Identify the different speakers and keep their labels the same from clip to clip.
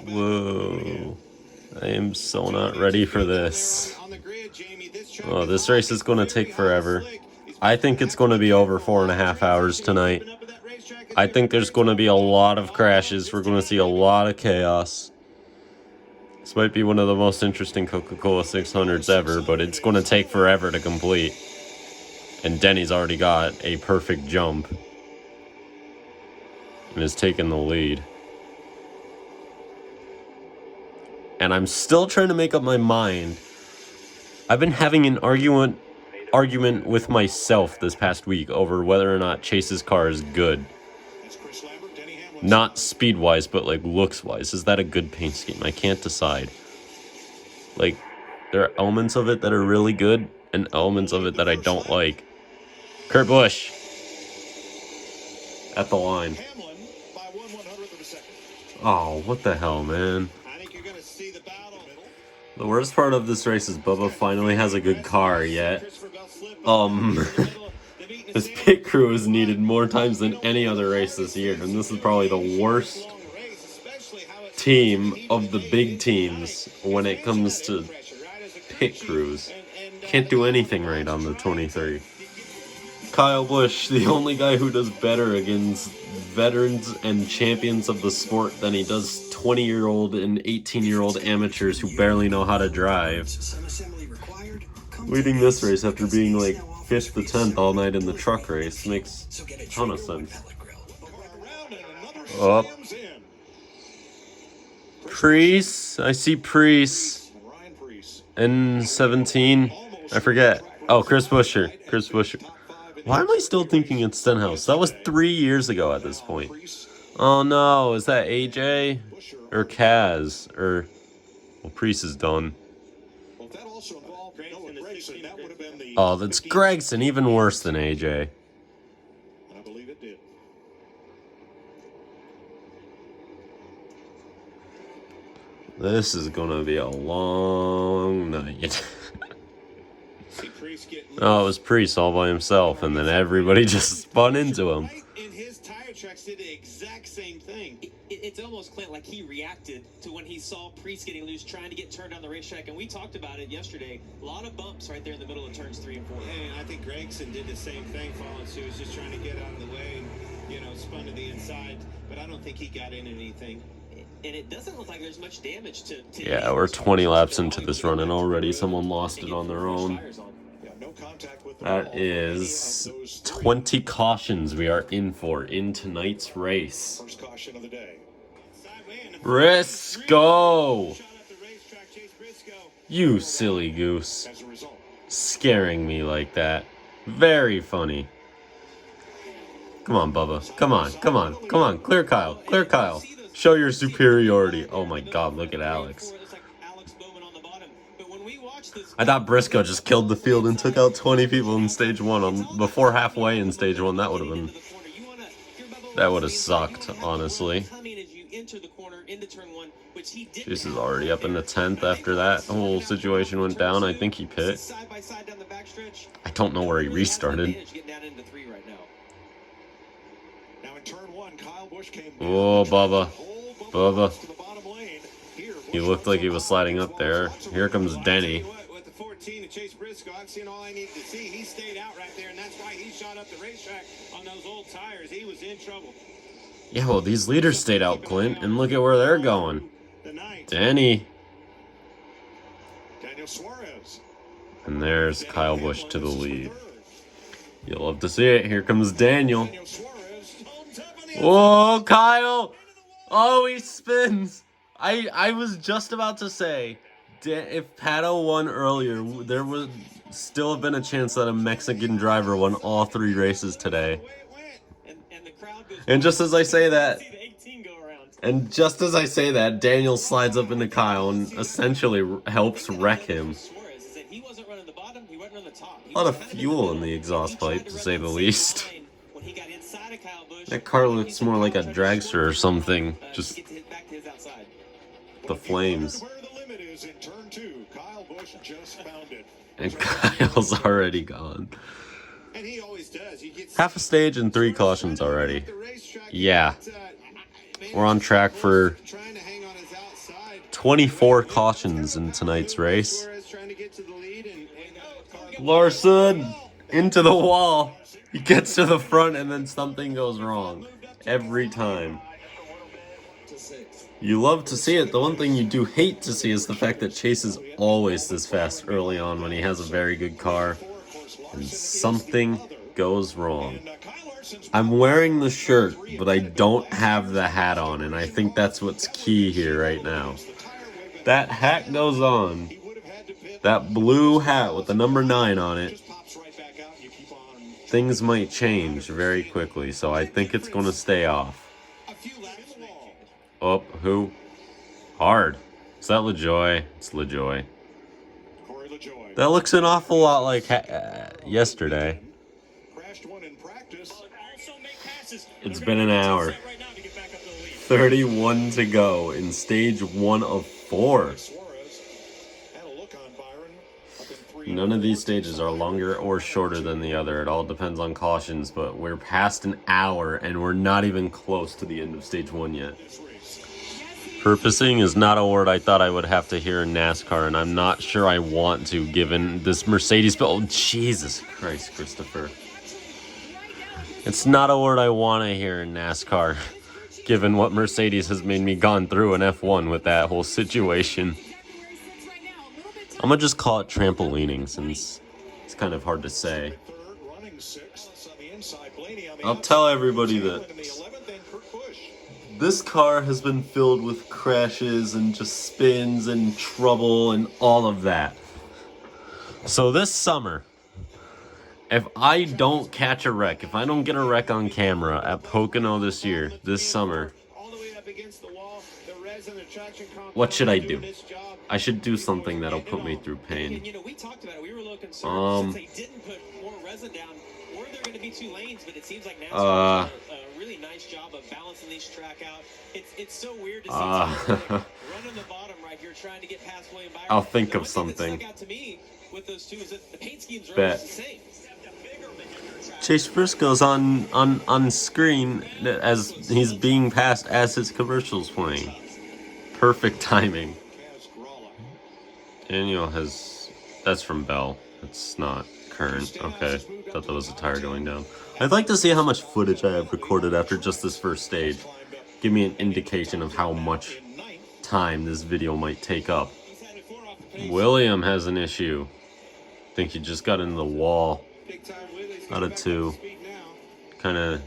Speaker 1: Whoa. I am so not ready for this. Oh, this race is going to take forever. I think it's going to be over 4.5 hours tonight. I think there's going to be a lot of crashes. We're going to see a lot of chaos. This might be one of the most interesting Coca-Cola 600s ever, but it's going to take forever to complete. And Denny's already got a perfect jump and is taking the lead. And I'm still trying to make up my mind. I've been having an argument with myself this past week over whether or not Chase's car is good. Not speed-wise, but like looks-wise. Is that a good paint scheme? I can't decide. Like, there are elements of it that are really good and elements of it that I don't like. Kurt Busch at the line. Oh, what the hell, man. The worst part of this race is Bubba finally has a good car, yet this pit crew has needed more times than any other race this year, and this is probably the worst team of the big teams when it comes to pit crews. Can't do anything right on the 23. Kyle Busch, the only guy who does better against veterans and champions of the sport than he does 20-year-old and 18-year-old amateurs who barely know how to drive. Leading this race after being like 5th to 10th all night in the truck race makes a ton of sense. Up. Preece. I see Preece. N17. I forget. Oh, Chris Buescher. Chris Buescher. Why am I still thinking it's Stenhouse? That was 3 years ago at this point. Oh no, is that AJ? Or Kaz? Or... Well, Preece is done. Oh, that's Gragson, even worse than AJ. This is gonna be a long night. Oh, it was Preece all by himself, and then everybody just spun into him.
Speaker 2: And his tire tracks did the exact same thing. It's almost like he reacted to when he saw Preece getting loose, trying to get turned on the racetrack. And we talked about it yesterday. A lot of bumps right there in the middle of turns 3 and 4.
Speaker 3: And I think Gragson did the same thing, following suit. He was just trying to get out of the way and, spun to the inside. But I don't think he got in anything.
Speaker 2: And it doesn't look like there's much damage to
Speaker 1: yeah, we're 20 laps into this run, and already someone lost it on their own. That is 20 cautions we are in for in tonight's race. Briscoe! You silly goose. Scaring me like that. Very funny. Come on, Bubba. Come on, come on, come on. Clear Kyle. Clear Kyle. Show your superiority. Oh my god, look at Alex. I thought Briscoe just killed the field and took out 20 people in stage 1 before halfway in stage 1. That would have sucked, honestly. Chase is already up in the 10th after that whole situation went down. I think he pit. I don't know where he restarted. Oh, Bubba. Bubba. He looked like he was sliding up there. Here comes Denny.
Speaker 3: To Chase Briscoe, I've seen all I need to see. He stayed out right there, and that's why he shot up the racetrack on those old tires. He was in trouble.
Speaker 1: Yeah, well, these leaders stayed out, Clint, and look at where they're going. Denny.
Speaker 3: Daniel Suarez.
Speaker 1: And there's Kyle Busch to the lead. You'll love to see it. Here comes Daniel. Whoa, Kyle! Oh, he spins. I was just about to say, if Pato won earlier, there would still have been a chance that a Mexican driver won all 3 races today. And just as I say that, Daniel slides up into Kyle and essentially helps wreck him. A lot of fuel in the exhaust pipe, to say the least. That car looks more like a dragster or something. Just the flames. And Kyle's already gone. Half a stage and 3 cautions already. Yeah. We're on track for
Speaker 3: Trying to hang on his outside.
Speaker 1: 24 cautions in tonight's race.
Speaker 3: Suarez trying to get to the lead and
Speaker 1: Larson into the wall. He gets to the front and then something goes wrong. Every time. You love to see it. The one thing you do hate to see is the fact that Chase is always this fast early on when he has a very good car. And something goes wrong. I'm wearing the shirt, but I don't have the hat on, and I think that's what's key here right now. That hat goes on. That blue hat with the number 9 on it. Things might change very quickly, so I think it's going to stay off. Oh, who? Hard. Is that LaJoy? It's LaJoy. That looks an awful lot like yesterday. It's been an hour. 31 to go in stage 1 of 4. None of these stages are longer or shorter than the other. It all depends on cautions, but we're past an hour and we're not even close to the end of stage 1 yet. Purposing is not a word I thought I would have to hear in NASCAR, and I'm not sure I want to, given this Mercedes build. Oh, Jesus Christ, Christopher. It's not a word I want to hear in NASCAR, given what Mercedes has made me gone through in F1 with that whole situation. I'm going to just call it trampolining, since it's kind of hard to say. I'll tell everybody that this car has been filled with crashes and just spins and trouble and all of that. So this summer, if I don't catch a wreck, if I don't get a wreck on camera at Pocono this year, this summer, what should I do? I should do something that'll put me through pain.
Speaker 2: You know, we talked about it. We were a little concerned since they didn't put more resin down. Were there going to be 2 lanes? But it seems like NASCAR does a really nice job of balancing these track out. It's so weird to see running the bottom right here, trying to get past William Byron.
Speaker 1: I'll think of something.
Speaker 2: That stuck out to me with those two is that the paint schemes are
Speaker 1: Bet.
Speaker 2: almost the same.
Speaker 1: Chase Briscoe's on screen as he's being passed as his commercial's playing. Perfect timing. Daniel has... That's from Bell. It's not current. Okay. Thought that was a tire going down. I'd like to see how much footage I have recorded after just this first stage. Give me an indication of how much time this video might take up. William has an issue. I think he just got into the wall. Out of 2. Kind of...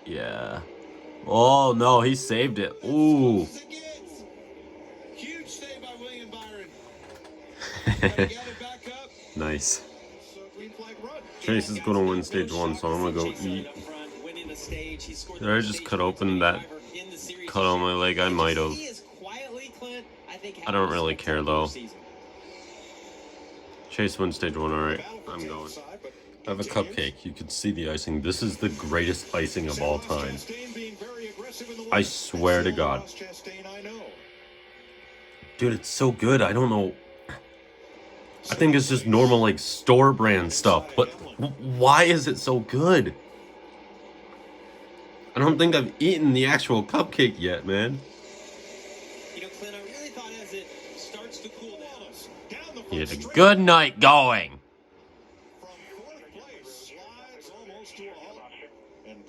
Speaker 1: Yeah. Oh, no. He saved it. Ooh.
Speaker 3: Huge save by William Byron.
Speaker 1: Nice. Chase is going to win stage 1, so I'm going to go eat. Did I just cut open that cut on my leg? I might have. I don't really care, though. Chase wins stage 1, alright. I'm going. I have a cupcake. You can see the icing. This is the greatest icing of all time. I swear to God. Dude, it's so good. I don't know. I think it's just normal, like, store brand stuff. But why is it so good? I don't think I've eaten the actual cupcake yet, man.
Speaker 2: You know, Clint, I really thought as it starts to cool down.
Speaker 1: He had a good night going.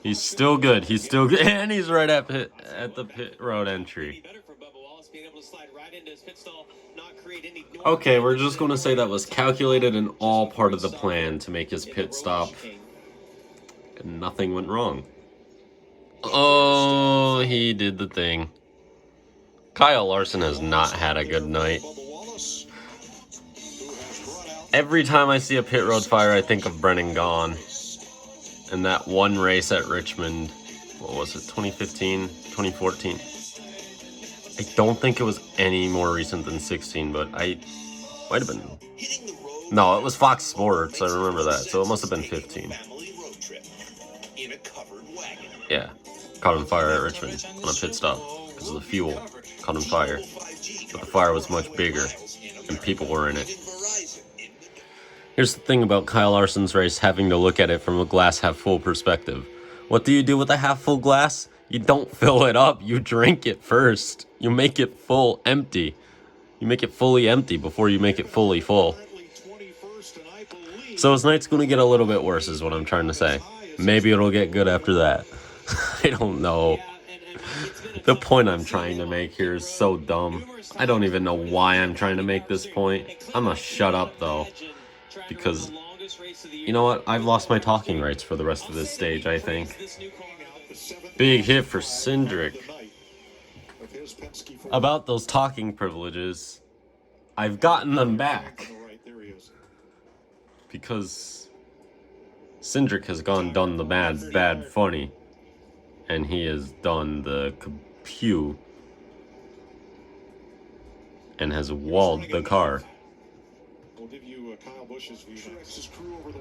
Speaker 1: He's still good. He's still good. And he's right at the pit road entry. Okay, we're just going to say that was calculated and all part of the plan to make his pit stop. And nothing went wrong. Oh, he did the thing. Kyle Larson has not had a good night. Every time I see a pit road fire, I think of Brennan Gaughan. And that one race at Richmond, what was it, 2015, 2014? I don't think it was any more recent than 16, but I might have been. No, it was Fox Sports, I remember that, so it must have been 15. Yeah, caught on fire at Richmond on a pit stop because of the fuel. Caught on fire, but the fire was much bigger and people were in it. Here's the thing about Kyle Larson's race, having to look at it from a glass half full perspective. What do you do with a half full glass? You don't fill it up. You drink it first. You make it full empty. You make it fully empty before you make it fully full. So his night's going to get a little bit worse is what I'm trying to say. Maybe it'll get good after that. I don't know. The point I'm trying to make here is so dumb. I don't even know why I'm trying to make this point. I'm gonna shut up though. Because, you know what? I've lost my talking rights for the rest of this stage, I think. Big hit for Cindric. About those talking privileges, I've gotten them back. Because Cindric has done the bad funny. And he has done the pew and has walled the car.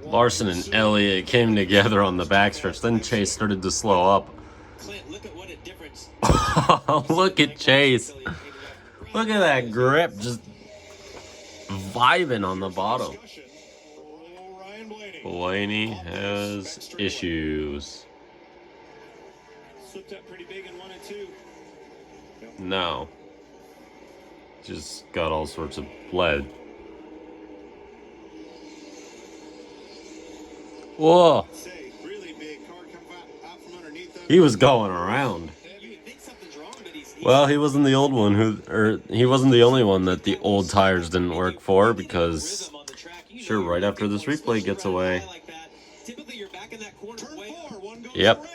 Speaker 1: Larson and Elliott came together on the backstretch. Then Chase started to slow up. Look at Chase. Look at that grip just vibing on the bottom. Blaney has issues.
Speaker 3: Slipped up pretty big in 1 and 2.
Speaker 1: No. Just got all sorts of lead. Whoa. He was going around. Well, he wasn't the old one he wasn't the only one that the old tires didn't work for, because sure, right after this replay gets away. Yep.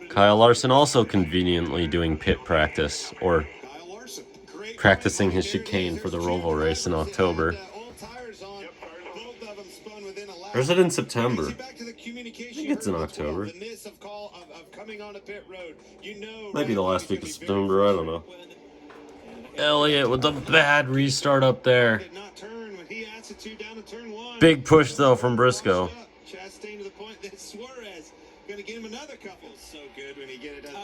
Speaker 1: Kyle Larson also conveniently doing pit practice, or practicing his chicane for the Roval race in October. Or is it in September? I think it's in October. Might be the last week of September, I don't know. Elliott with a bad restart up there. Big push though from Briscoe.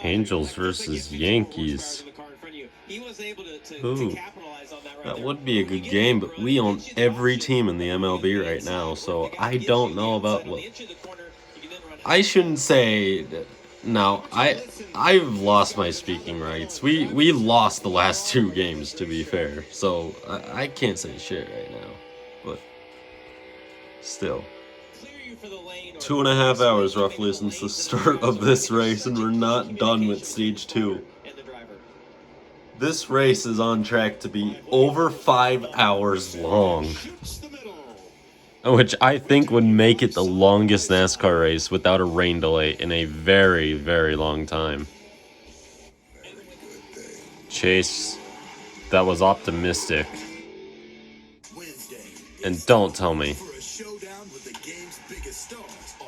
Speaker 1: Angels versus Yankees. Ooh, that would be a good game, but we own every team in the MLB right now, so I don't know about what. I shouldn't say. No, I've lost my speaking rights. We lost the last 2 games, to be fair, so I can't say shit right now, but still. 2.5 hours roughly since the start of this race, and we're not done with stage 2. This race is on track to be over 5 hours long, which I think would make it the longest NASCAR race without a rain delay in a very, very long time. Chase, that was optimistic. And don't tell me.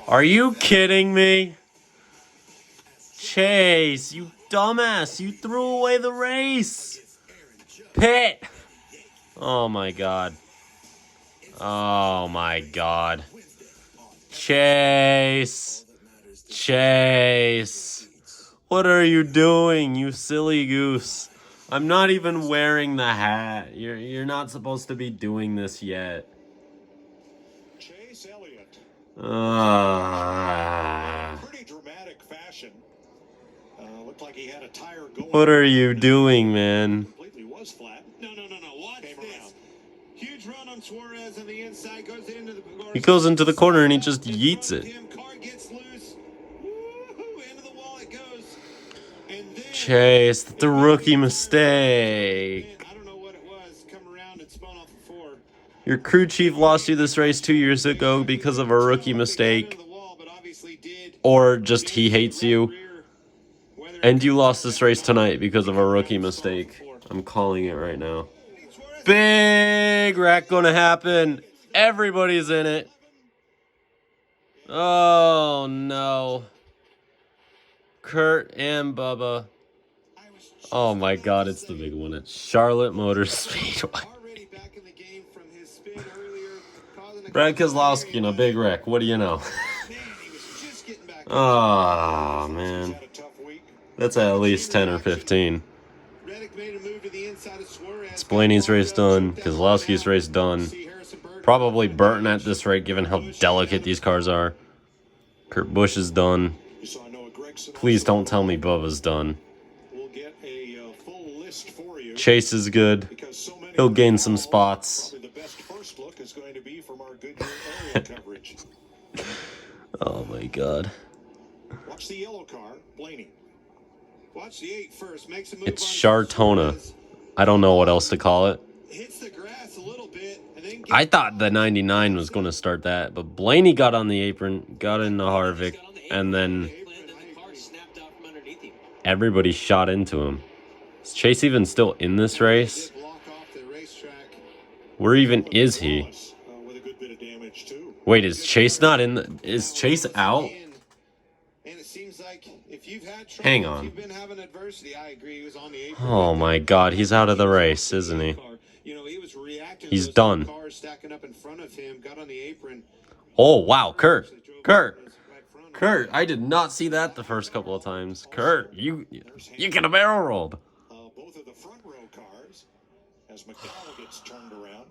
Speaker 1: Are you kidding me? Chase, you dumbass, you threw away the race. Pit. Oh my god. Oh my god. Chase. Chase. What are you doing, you silly goose? I'm not even wearing the hat. You're not supposed to be doing this yet.
Speaker 3: Chase Elliott.
Speaker 1: Pretty
Speaker 3: dramatic fashion. Looked like he had a tire going.
Speaker 1: What are you doing, man?
Speaker 3: Completely was flat. No. Watch this. Huge run on Suarez on the inside, goes into the corner.
Speaker 1: He goes into the corner and he just yeets it.
Speaker 3: Car gets loose. Woo-hoo, into the wall it goes. And then
Speaker 1: Chase, the rookie mistake.
Speaker 3: I don't know what it was. Come around and spun off the 4.
Speaker 1: Your crew chief lost you this race 2 years ago because of a rookie mistake. Or just he hates you. And you lost this race tonight because of a rookie mistake. I'm calling it right now. Big wreck gonna happen. Everybody's in it. Oh no. Kurt and Bubba. Oh my god, it's the big one at Charlotte Motor Speedway. Brad Keselowski in a big wreck. What do you know? Oh man. That's at least 10 or 15. It's Blaney's race done. Keselowski's race done. Probably Burton at this rate, given how delicate these cars are. Kurt Busch is done.
Speaker 4: You saw Noah Gragson.
Speaker 1: Please don't tell me Bubba's done.
Speaker 4: We'll get a full list for you.
Speaker 1: Chase is good.
Speaker 4: Because so many
Speaker 1: He'll
Speaker 4: of
Speaker 1: gain
Speaker 4: the
Speaker 1: some
Speaker 4: calls,
Speaker 1: spots.
Speaker 4: Probably the best first look is going to be from our Goodyear area coverage.
Speaker 1: Oh my god.
Speaker 4: Watch the yellow car, Blaney.
Speaker 3: Watch the 8 first. Makes a move
Speaker 1: It's
Speaker 3: on
Speaker 1: Chartona.
Speaker 3: Suarez.
Speaker 1: I don't know what else to call it.
Speaker 3: Hits the grass a little bit and then
Speaker 1: I thought the 99 was going to start that, but Blaney got on the apron, got into Harvick, and then
Speaker 2: The car snapped out from underneath him.
Speaker 1: everybody shot into him. Is Chase even still in this race?
Speaker 3: did block off the racetrack.
Speaker 1: Where even is he?
Speaker 4: Wallace, with a good bit of damage too.
Speaker 1: Wait, is Chase not in the... Is Chase out?
Speaker 3: And it seems like if you've had trouble,
Speaker 1: Hang
Speaker 3: if
Speaker 1: on.
Speaker 3: you've been having adversity, I agree. He was on the apron.
Speaker 1: Oh my god, he's out of the race, isn't he?
Speaker 3: You know, he was reacting
Speaker 1: He's
Speaker 3: to those
Speaker 1: done.
Speaker 3: cars stacking up in front of him, got on the apron.
Speaker 1: Oh, wow, Kurt. Kurt, I did not see that the first couple of times. Kurt, you get a barrel rolled.
Speaker 4: Both of the front row cars as McDowell gets turned around.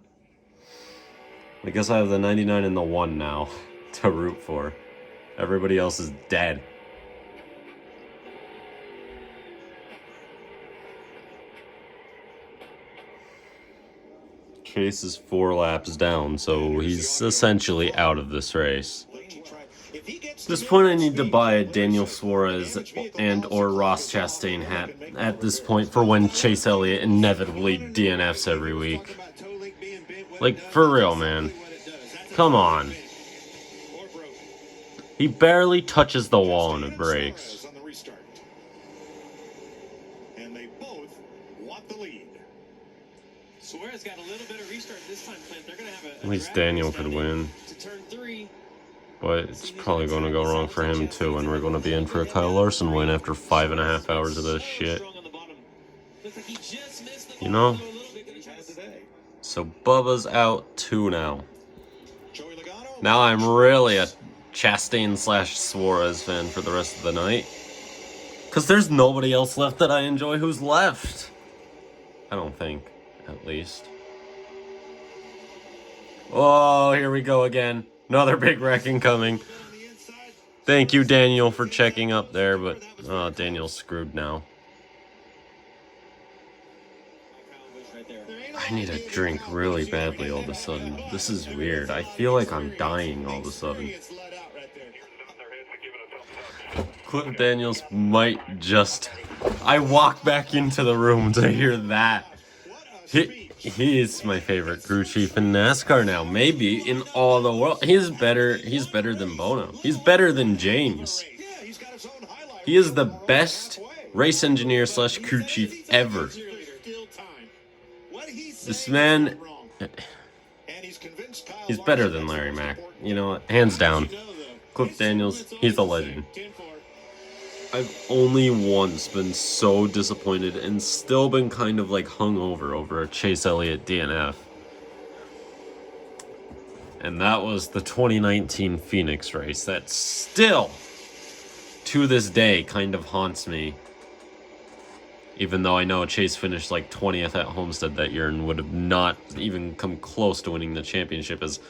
Speaker 1: I guess I have the 99 and the 1 now to root for. Everybody else is dead. Chase is 4 laps down, so he's essentially out of this race. At this point, I need to buy a Daniel Suarez and or Ross Chastain hat at this point for when Chase Elliott inevitably DNFs every week. Like, for real, man. Come on. He barely touches the wall and it breaks.
Speaker 4: On the restart. And they both want the lead.
Speaker 2: Suarez got a little bit of restart this time, Clint. They're going to have a
Speaker 1: At least
Speaker 2: drag
Speaker 1: Daniel
Speaker 2: race
Speaker 1: could
Speaker 2: down
Speaker 1: win.
Speaker 2: to turn 3.
Speaker 1: But it's probably going to go wrong for him too, and we're going to be in for a Kyle Larson win after 5.5 hours of this shit. You know? So Bubba's out 2 now.
Speaker 4: Joey Logano.
Speaker 1: Now I'm really a Chastain / Suarez fan for the rest of the night. Because there's nobody else left that I enjoy who's left. I don't think, at least. Oh, here we go again. Another big wrecking coming. Thank you, Daniel, for checking up there, but Daniel's screwed now. I need a drink really badly all of a sudden. This is weird. I feel like I'm dying all of a sudden. Cliff Daniels might just... I walk back into the room to hear that. He is my favorite crew chief in NASCAR now, maybe in all the world. He's better than Bono. He's better than James. He is the best race engineer / crew chief ever. This man, he's better than Larry Mack. You know what? Hands down. Cliff Daniels, he's a legend. I've only once been so disappointed and still been kind of like hungover over a Chase Elliott DNF. And that was the 2019 Phoenix race that still, to this day, kind of haunts me. Even though I know Chase finished like 20th at Homestead that year and would have not even come close to winning the championship. As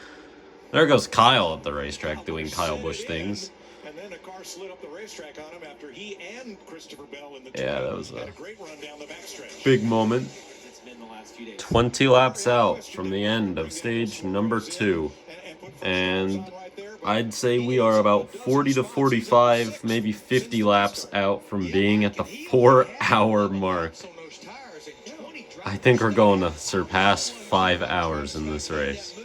Speaker 1: there goes Kyle at the racetrack doing Kyle Busch things.
Speaker 4: And then a car slid up the racetrack on him after he and Christopher Bell in the
Speaker 1: Yeah, that was
Speaker 4: had a great run down the backstretch.
Speaker 1: big moment.
Speaker 2: It's been the last few days.
Speaker 1: 20 laps out from the end of stage number 2. And I'd say we are about 40 to 45, maybe 50 laps out from being at the 4-hour mark. I think we're going to surpass 5 hours in this race.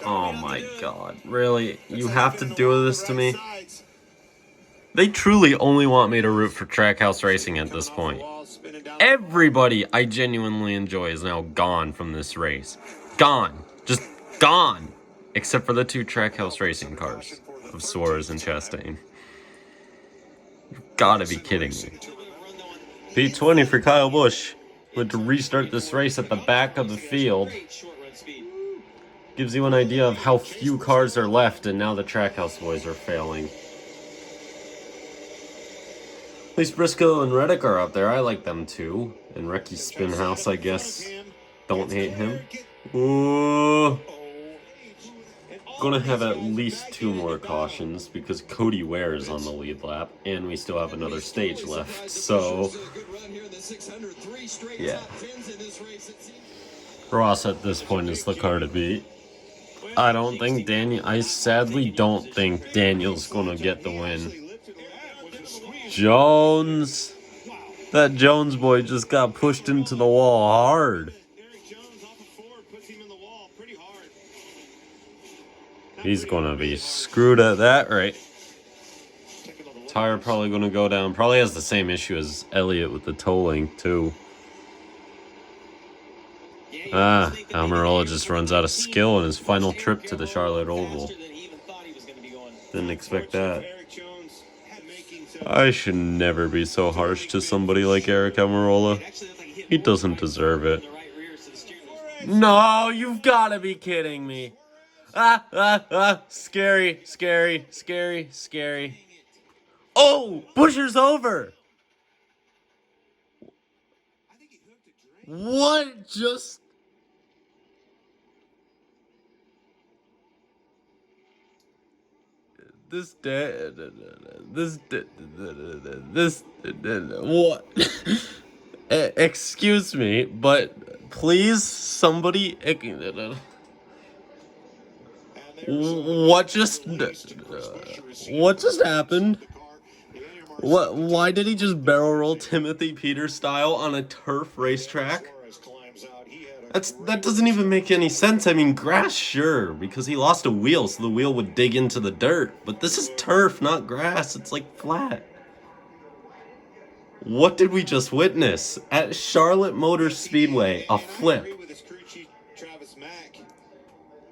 Speaker 1: Oh my god, really? You have to do this to me? They truly only want me to root for Trackhouse Racing at this point. Everybody I genuinely enjoy is now gone from this race. Gone. Just gone. Except for the 2 Trackhouse Racing cars of Suarez and Chastain. You've gotta be kidding me. P20 for Kyle Busch. Went to restart this race at the back of the field. Gives you an idea of how few cars are left, and now the Trackhouse boys are failing. At least Briscoe and Reddick are up there. I like them too. And Recky Spinhouse, I guess. Don't hate him. Ooh. gonna have at least 2 more cautions because Cody Ware is on the lead lap, and we still have another stage left. So, yeah. Ross at this point is the car to beat. I sadly don't think Daniel's gonna get the win. Jones! That Jones boy just got pushed into the wall hard. He's gonna be screwed at that rate. Tire probably gonna go down. Probably has the same issue as Elliott with the toe length too. Almirola just runs out of skill in his final trip to the Charlotte Oval. Didn't expect that. I should never be so harsh to somebody like Eric Almirola. He doesn't deserve it. No, you've got to be kidding me. Scary, scary, scary, scary. Oh, Buescher's over. What just... What? Excuse me, but please, somebody... What just happened? What? Why did he just barrel roll Timothy Peters style on a turf racetrack? That doesn't even make any sense. I mean, grass, sure, because he lost a wheel, so the wheel would dig into the dirt. But this is turf, not grass. It's like flat. What did we just witness? At Charlotte Motor Speedway, a flip.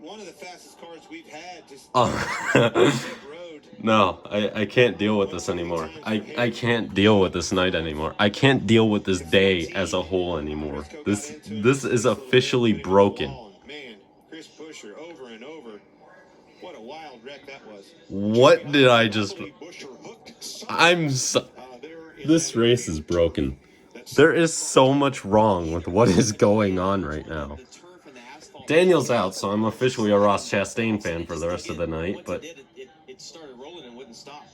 Speaker 3: One of the fastest cars we've had.
Speaker 1: No, I can't deal with this anymore. I can't deal with this night anymore. I can't deal with this day as a whole anymore. This is officially broken.
Speaker 3: Man, Chris Buescher over and over. What a wild wreck that was.
Speaker 1: What did I just... This race is broken. There is so much wrong with what is going on right now. Daniel's out, so I'm officially a Ross Chastain fan for the rest of the night, but...
Speaker 2: It started rolling and wouldn't stop.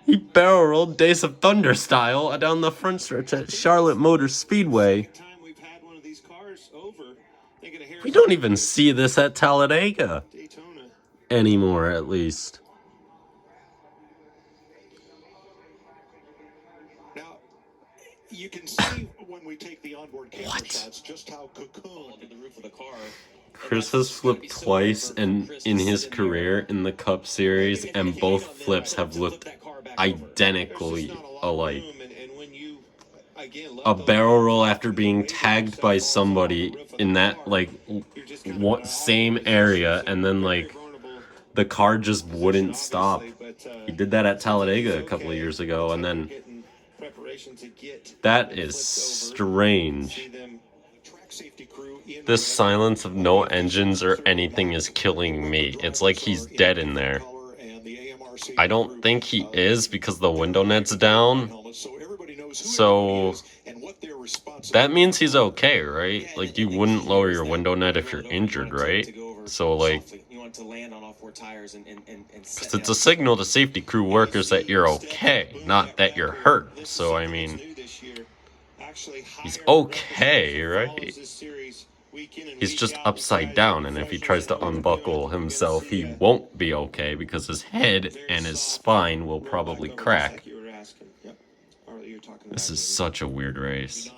Speaker 1: He barrel rolled Days of Thunder style down the front stretch at Charlotte Motor Speedway. We don't even see this at Talladega anymore, at least.
Speaker 4: Now, you can see when we take the onboard camera shots just how cocooned
Speaker 2: to the roof of the car.
Speaker 1: Chris has flipped twice in his career in the Cup Series, and both flips have looked identically alike. A barrel roll after being tagged by somebody in that, like, same area, and then, like, the car just wouldn't stop. He did that at Talladega a couple of years ago, and then... That is strange. This silence of no engines or anything is killing me. It's like he's dead in there. I don't think he is because the window net's down. So that means he's okay, right? Like, you wouldn't lower your window net if you're injured, right? So, like, because it's a signal to safety crew workers that you're okay, not that you're hurt. So, I mean, he's okay, right? He's just upside down, and if he tries to unbuckle himself, he won't be okay because his head and his spine will probably crack. This is such a weird race.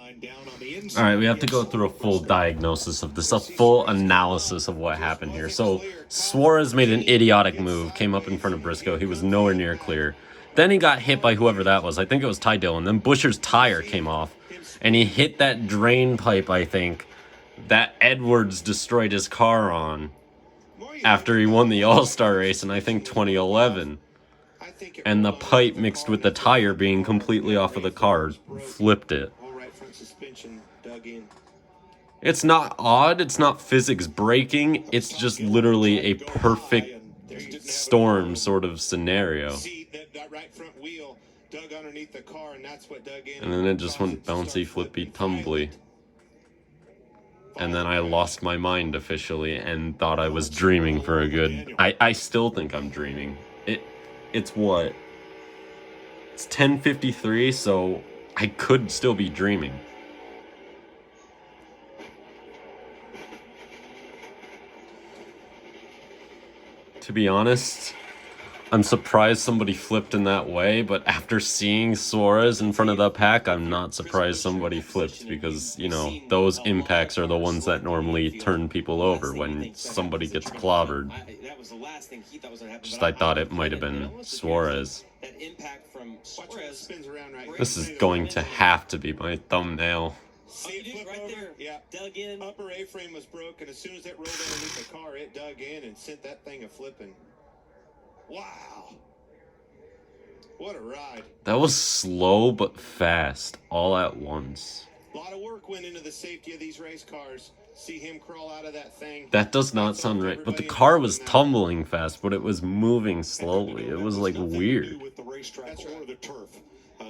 Speaker 1: Alright, we have to go through a full diagnosis of this, a full analysis of what happened here. So, Suarez made an idiotic move, came up in front of Briscoe. He was nowhere near clear. Then he got hit by whoever that was. I think it was Ty Dillon. Then Buescher's tire came off, and he hit that drain pipe, I think, that Edwards destroyed his car on after he won the All-Star race in, I think, 2011. And the pipe mixed with the tire being completely off of the car flipped it. It's not odd, it's not physics breaking, it's just literally a perfect storm sort of scenario. And then it just went bouncy, flippy, tumbly. and then I lost my mind officially and thought I was dreaming for a good... I still think I'm dreaming. It's what? It's 10:53, so I could still be dreaming. To be honest, I'm surprised somebody flipped in that way, but after seeing Suarez in front of the pack, I'm not surprised somebody flipped because, you know, those impacts are the ones that normally turn people over when somebody gets clobbered.
Speaker 2: That was the last thing he thought was going to happen.
Speaker 1: Just I thought it might have been Suarez.
Speaker 2: That impact from Suarez
Speaker 3: spins around right
Speaker 1: This is going to have to be my thumbnail.
Speaker 3: See,
Speaker 2: dude,
Speaker 3: flip
Speaker 2: right
Speaker 3: over.
Speaker 2: there.
Speaker 3: Yeah.
Speaker 2: Dug in.
Speaker 3: Upper A-frame was broken. As soon as it rolled underneath the car, it dug in and sent that thing a flipping. Wow. What a ride.
Speaker 1: That was slow but fast, all at once.
Speaker 3: A lot of work went into the safety of these race cars. See him crawl out of that thing.
Speaker 1: That does not sound right, but the car was tumbling fast, but it was moving slowly. It was like weird.
Speaker 4: With the racetrack or the turf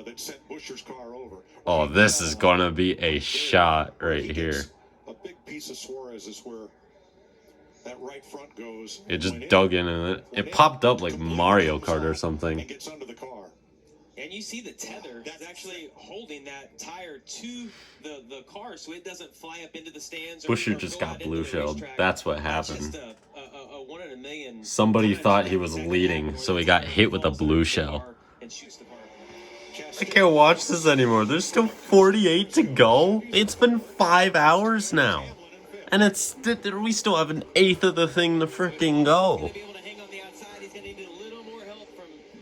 Speaker 4: that sent Buescher's car over.
Speaker 1: Oh, this is gonna be a shot right here.
Speaker 4: A big piece of Suarez is where that right front goes.
Speaker 1: It just dug in and it popped up like Mario Kart or something.
Speaker 4: And gets under the car.
Speaker 2: And you see the tether that's actually holding that tire to the car so it doesn't fly up into the stands.
Speaker 1: Buescher just got blue shelled. That's what happened.
Speaker 2: Just a 1 in a million.
Speaker 1: Somebody thought he was leading, so he got hit with a blue shell.
Speaker 2: And shoots the car.
Speaker 1: I can't watch this anymore. There's still 48 to go. It's been 5 hours now. And we still have an eighth of the thing to freaking go.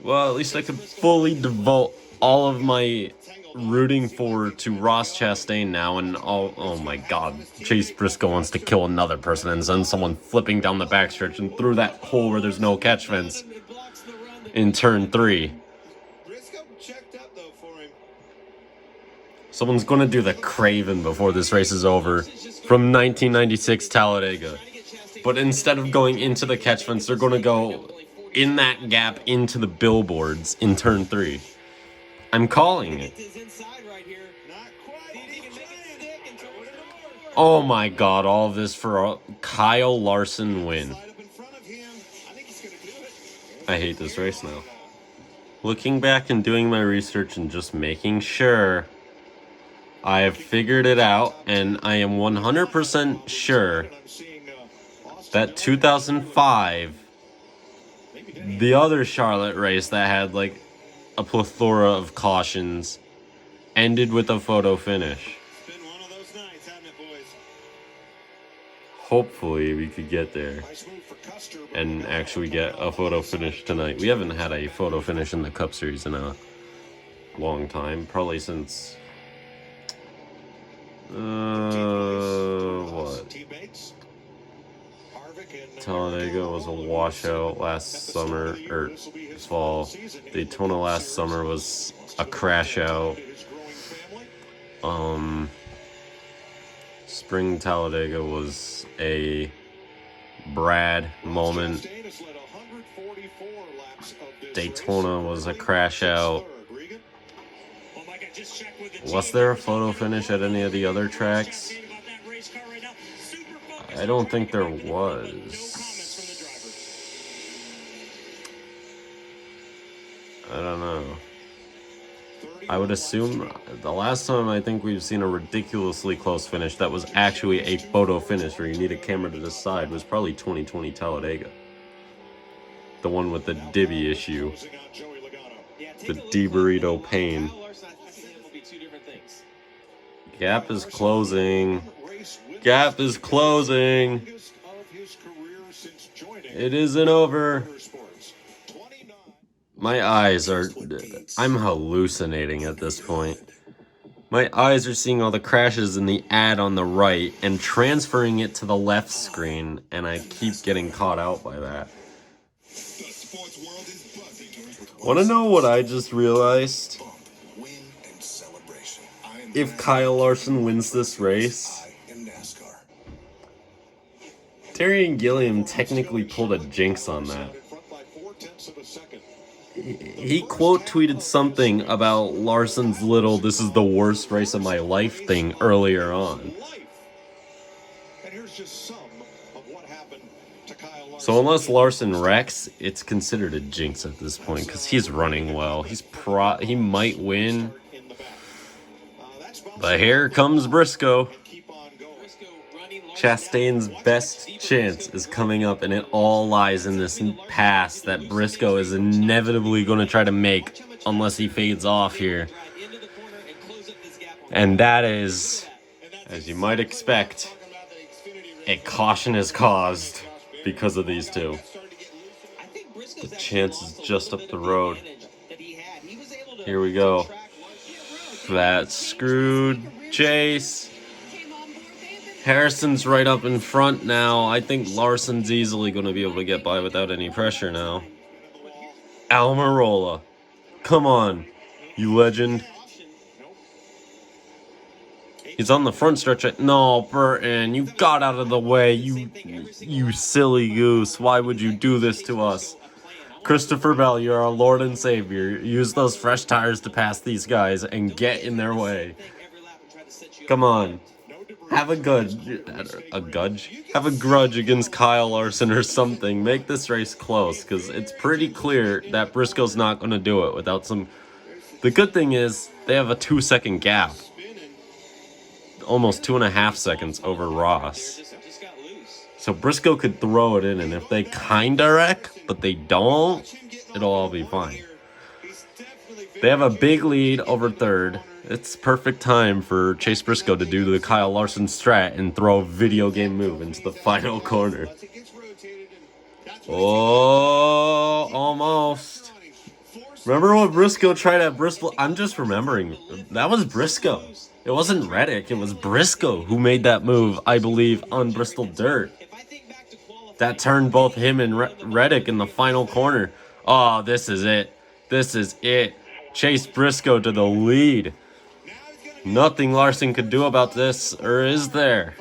Speaker 1: Well, at least I could fully devote all of my rooting for to Ross Chastain now, and oh my god, Chase Briscoe wants to kill another person and send someone flipping down the backstretch and through that hole where there's no catch fence in turn 3. Someone's gonna do the Craven before this race is over from 1996 Talladega. But instead of going into the catch fence, they're gonna go in that gap into the billboards in turn 3. I'm calling it. Oh my god, all this for a Kyle Larson win. I hate this race now. Looking back and doing my research and just making sure, I have figured it out, and I am 100% sure that 2005, the other Charlotte race that had like a plethora of cautions, ended with a photo finish.
Speaker 3: It's been one of those nights, hasn't it, boys?
Speaker 1: Hopefully we could get there and actually get a photo finish tonight. We haven't had a photo finish in the Cup Series in a long time, probably since what? Talladega was a washout last summer, or fall. Daytona last summer was a crash out. Spring Talladega was a Brad moment. Daytona was a crash out. Was there a photo finish at any of the other tracks? I don't think there was. I don't know. I would assume the last time I think we've seen a ridiculously close finish that was actually a photo finish where you need a camera to the side was probably 2020 Talladega. The one with the Dibby issue. The D-Burrito pain. Gap is closing. Gap is closing. It isn't over. My eyes are... I'm hallucinating at this point. My eyes are seeing all the crashes in the ad on the right and transferring it to the left screen, and I keep getting caught out by that. Want to know what I just realized? If Kyle Larson wins this race, Terry and Gilliam technically pulled a jinx on that. He quote tweeted something about Larson's little "this is the worst race of my life" thing earlier on.
Speaker 4: And here's just some of what happened to Kyle Larson.
Speaker 1: So unless Larson wrecks, it's considered a jinx at this point because he's running well. He might win. But here comes Briscoe. Chastain's best chance is coming up, and it all lies in this pass that Briscoe is inevitably going to try to make unless he fades off here. And that is, as you might expect, a caution is caused because of these two. The chance is just up the road. Here we go. That screwed Chase. Harrison's right up in front now. I think Larson's easily going to be able to get by without any pressure now. Almirola. Come on, you legend. He's on the front stretch. No, Burton, you got out of the way. You silly goose. Why would you do this to us? Christopher Bell, you're our Lord and Savior. Use those fresh tires to pass these guys and get in their way. Come on. Have a grudge against Kyle Larson or something. Make this race close, because it's pretty clear that Briscoe's not going to do it without some... The good thing is, they have a 2-second gap. Almost 2.5 seconds over Ross. So Briscoe could throw it in, and if they kinda wreck, but they don't, it'll all be fine. They have a big lead over third. It's perfect time for Chase Briscoe to do the Kyle Larson strat and throw a video game move into the final corner. Oh, almost. Remember when Briscoe tried at Bristol? I'm just remembering. That was Briscoe. It wasn't Reddick. It was Briscoe who made that move, I believe, on Bristol dirt. That turned both him and Reddick in the final corner. Oh, this is it. This is it. Chase Briscoe to the lead. Nothing Larson could do about this, or is there?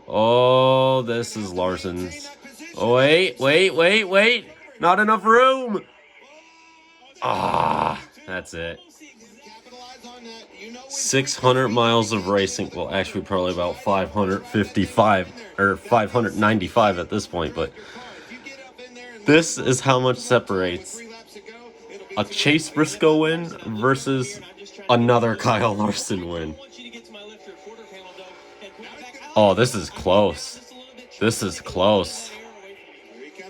Speaker 1: Oh, this is Larson's. Oh, wait. Not enough room. Ah, that's it. 600 miles of racing. Well, actually, probably about 555 or 595 at this point, but this is how much separates a Chase Briscoe win versus another Kyle Larson win. Oh, this is close. This is close.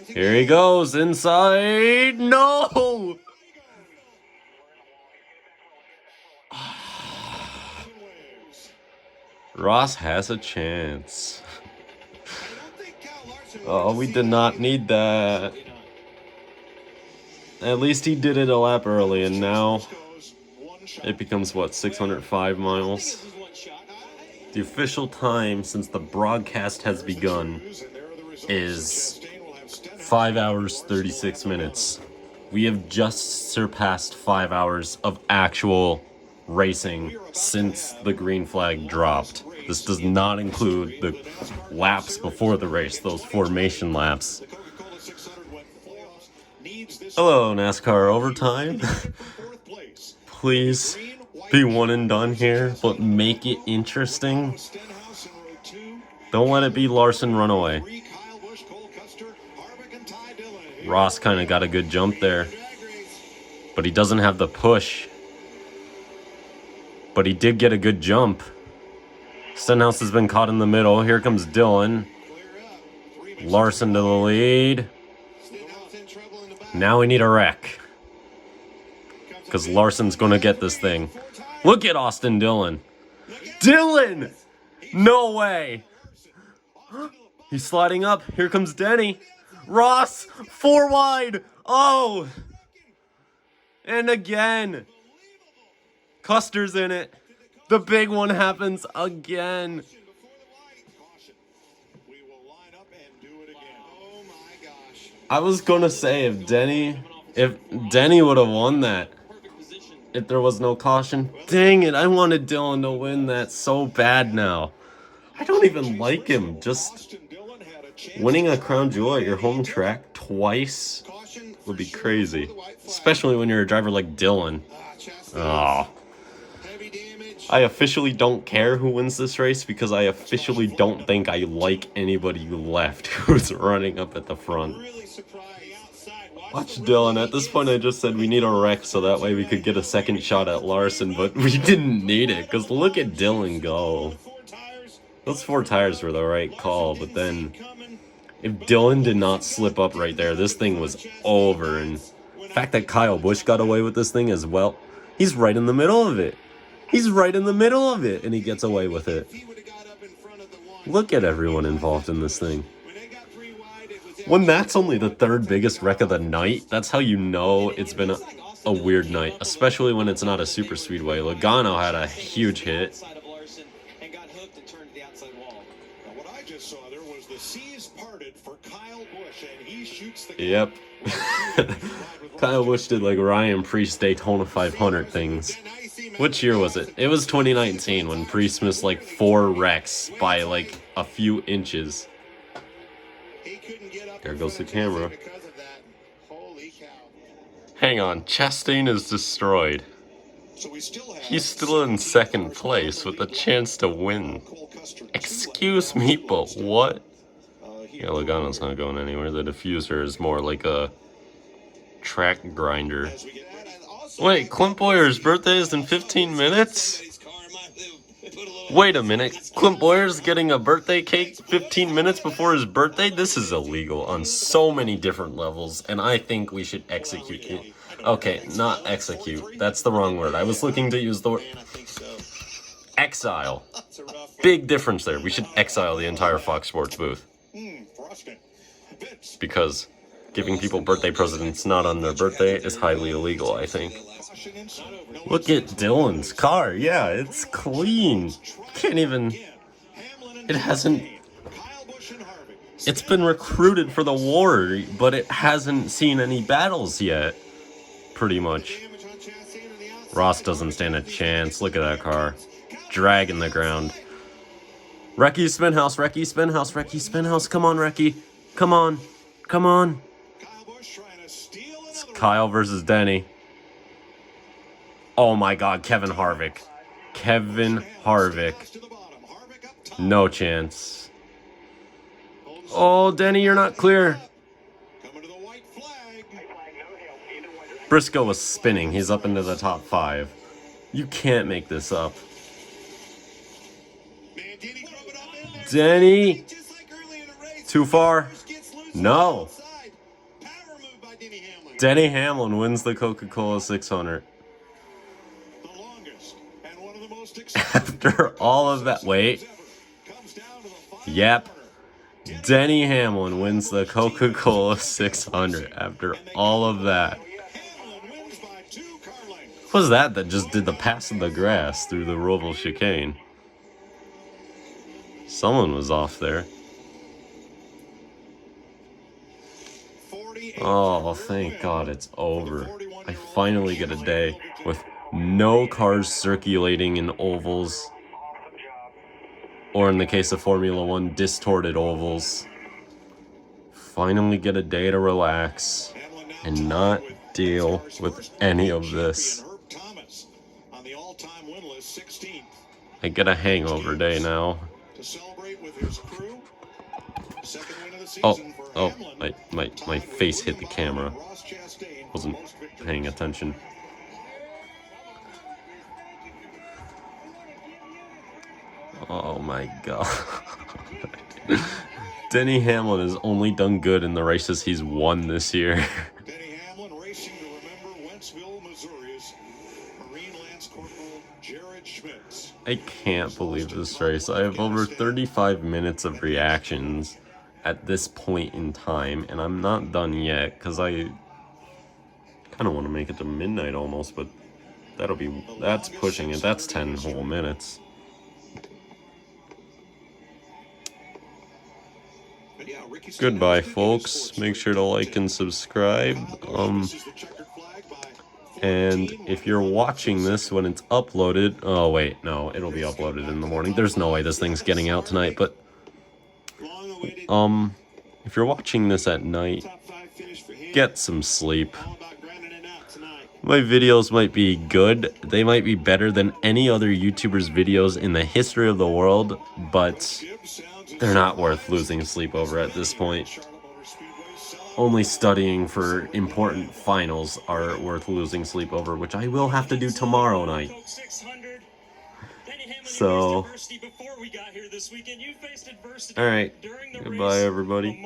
Speaker 1: Here he goes inside. No! Ross has a chance. Oh, we did not need that. At least he did it a lap early, and now it becomes, what, 605 miles? The official time since the broadcast has begun is 5 hours, 36 minutes. We have just surpassed 5 hours of actual racing since the green flag dropped. This does not include the laps before the race, those formation laps. Hello, NASCAR Overtime. Please be one and done here, but make it interesting. Don't let it be Larson runaway. Ross kind of got a good jump there, but he doesn't have the push. But he did get a good jump. Stenhouse has been caught in the middle. Here comes Dillon. Larson to the lead. Now we need a wreck, because Larson's going to get this thing. Look at Austin Dillon. Dillon! No way! He's sliding up. Here comes Denny. Ross, 4 wide. Oh! And again. Custer's in it. The big one happens again. I was going to say if Denny would have won that, if there was no caution. Dang it, I wanted Dillon to win that so bad now. I don't even like him. Just winning a Crown Jewel at your home track twice would be crazy. Especially when you're a driver like Dillon. Oh. I officially don't care who wins this race because I officially don't think I like anybody left who's running up at the front.
Speaker 3: Really surprised. Outside,
Speaker 1: Watch Dylan. At this point, I just said we need a wreck so that way we could get a second shot at Larson, but we didn't need it because look at Dylan go. Those 4 tires were the right call, but then if Dylan did not slip up right there, this thing was over. And the fact that Kyle Busch got away with this thing as well, he's right in the middle of it. He's right in the middle of it, and he gets away with it. Look at everyone involved in this thing. When that's only the 3rd biggest wreck of the night, that's how you know it's been a weird night, especially when it's not a super speedway. Logano had a huge hit.
Speaker 2: Side of Larson and got hooked and turned to the outside wall.
Speaker 4: Now, what I just saw there was the seas parted for Kyle Busch, and he shoots the.
Speaker 1: Yep. Kyle Busch did like Ryan Priest Daytona 500 things. Which year was it? It was 2019 when Priest missed like 4 wrecks by like a few inches. There goes the camera. Hang on, Chastain is destroyed.
Speaker 4: So we still have
Speaker 1: He's still in 2nd place with a chance to win. Excuse me, but what? Yeah, Logano's not going anywhere. The diffuser is more like a track grinder. Wait, Clint Boyer's birthday is in 15 minutes? Wait a minute. Clint Boyer's getting a birthday cake 15 minutes before his birthday? This is illegal on so many different levels, and I think we should execute it. Okay, not execute. That's the wrong word. I was looking to use the word exile. Big difference there. We should exile the entire Fox Sports booth. Because giving people birthday presents not on their birthday is highly illegal, I think. Look at Dylan's car. Yeah, it's clean. Can't even... It hasn't... It's been recruited for the war, but it hasn't seen any battles yet. Pretty much. Ross doesn't stand a chance. Look at that car. Dragging the ground. Recce Spinhouse, Recce Spinhouse, Recce Spinhouse. Come on, Recce. Come on. Come on. It's Kyle versus Denny. Oh my god, Kevin Harvick. Kevin Harvick. No chance. Oh, Denny, you're not clear. Briscoe was spinning. He's up into the top 5. You can't make this up. Denny. Too far? No. Denny Hamlin wins the Coca-Cola 600. After all of that, wait. Yep. Denny Hamlin wins the Coca-Cola 600 after all of that. What was that just did the pass of the grass through the Roval chicane? Someone was off there. Oh, thank God it's over. I finally get a day with no cars circulating in ovals. Or in the case of Formula 1, distorted ovals. Finally get a day to relax and not deal with any of this. I get a hangover day now. Oh, my face hit the camera. Wasn't paying attention. Oh my god. Denny Hamlin has only done good in the races he's won this year.
Speaker 4: Denny Hamlin racing to remember Wentzville, Missouri's Marine Lance Corporal Jared Schmitz.
Speaker 1: I can't believe this race. I have over 35 minutes of reactions at this point in time, and I'm not done yet because I kind of want to make it to midnight almost, but that's pushing it. That's 10 whole minutes. Goodbye, folks. Make sure to like and subscribe. And if you're watching this when it's uploaded... Oh, wait. No, it'll be uploaded in the morning. There's no way this thing's getting out tonight, but... if you're watching this at night, get some sleep. My videos might be good. They might be better than any other YouTuber's videos in the history of the world, but they're not worth losing sleep over at this point. Only studying for important finals are worth losing sleep over, which I will have to do tomorrow night. So, alright, goodbye everybody.